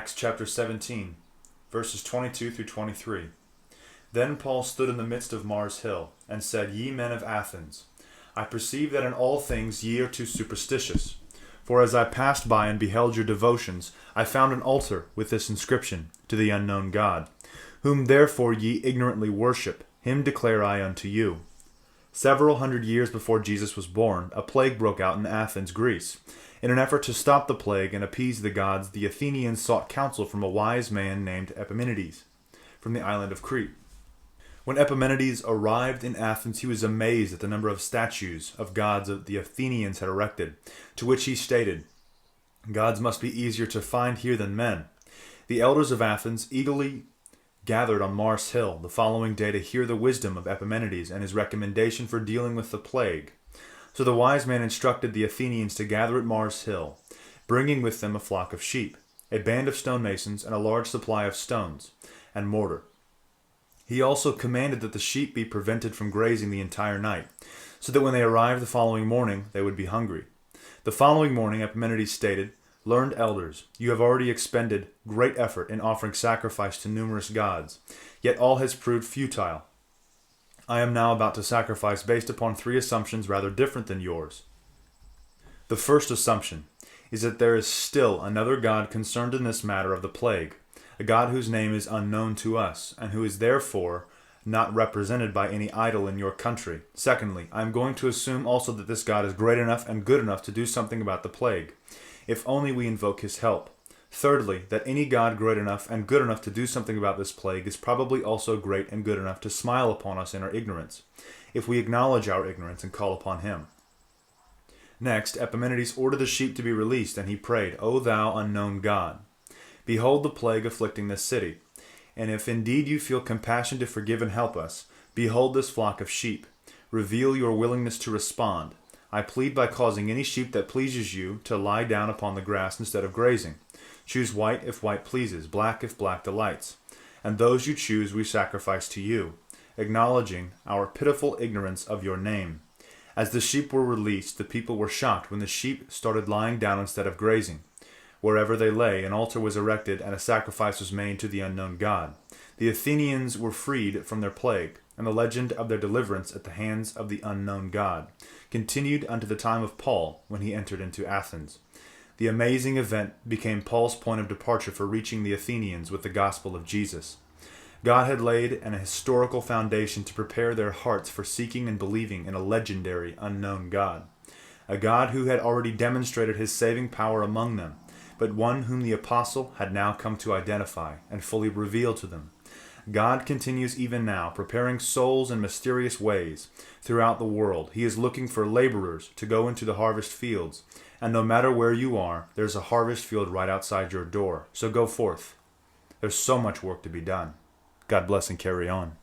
Acts chapter 17, verses 22 through 23. Then Paul stood in the midst of Mars Hill, and said, Ye men of Athens, I perceive that in all things ye are too superstitious. For as I passed by and beheld your devotions, I found an altar with this inscription, To the unknown God. Whom therefore ye ignorantly worship, him declare I unto you. Several hundred years before Jesus was born, a plague broke out in Athens, Greece. In an effort to stop the plague and appease the gods, the Athenians sought counsel from a wise man named Epimenides, from the island of Crete. When Epimenides arrived in Athens, he was amazed at the number of statues of gods that the Athenians had erected, to which he stated, Gods must be easier to find here than men. The elders of Athens eagerly gathered on Mars Hill the following day to hear the wisdom of Epimenides and his recommendation for dealing with the plague. So the wise man instructed the Athenians to gather at Mars Hill, bringing with them a flock of sheep, a band of stonemasons, and a large supply of stones and mortar. He also commanded that the sheep be prevented from grazing the entire night, so that when they arrived the following morning they would be hungry. The following morning Epimenides stated, Learned elders, you have already expended great effort in offering sacrifice to numerous gods, yet all has proved futile. I am now about to sacrifice based upon three assumptions rather different than yours. The first assumption is that there is still another God concerned in this matter of the plague, a God whose name is unknown to us, and who is therefore not represented by any idol in your country. Secondly, I am going to assume also that this God is great enough and good enough to do something about the plague, if only we invoke his help. Thirdly, that any God great enough and good enough to do something about this plague is probably also great and good enough to smile upon us in our ignorance, if we acknowledge our ignorance and call upon him. Next, Epimenides ordered the sheep to be released, and he prayed, O thou unknown God, behold the plague afflicting this city, and if indeed you feel compassion to forgive and help us, behold this flock of sheep. Reveal your willingness to respond. I plead by causing any sheep that pleases you to lie down upon the grass instead of grazing. Choose white if white pleases, black if black delights. And those you choose we sacrifice to you, acknowledging our pitiful ignorance of your name. As the sheep were released, the people were shocked when the sheep started lying down instead of grazing. Wherever they lay, an altar was erected and a sacrifice was made to the unknown God. The Athenians were freed from their plague, and the legend of their deliverance at the hands of the unknown God continued unto the time of Paul when he entered into Athens. The amazing event became Paul's point of departure for reaching the Athenians with the gospel of Jesus. God had laid an historical foundation to prepare their hearts for seeking and believing in a legendary unknown God, a God who had already demonstrated his saving power among them, but one whom the apostle had now come to identify and fully reveal to them. God continues even now, preparing souls in mysterious ways throughout the world. He is looking for laborers to go into the harvest fields, and no matter where you are, there's a harvest field right outside your door. So go forth. There's so much work to be done. God bless and carry on.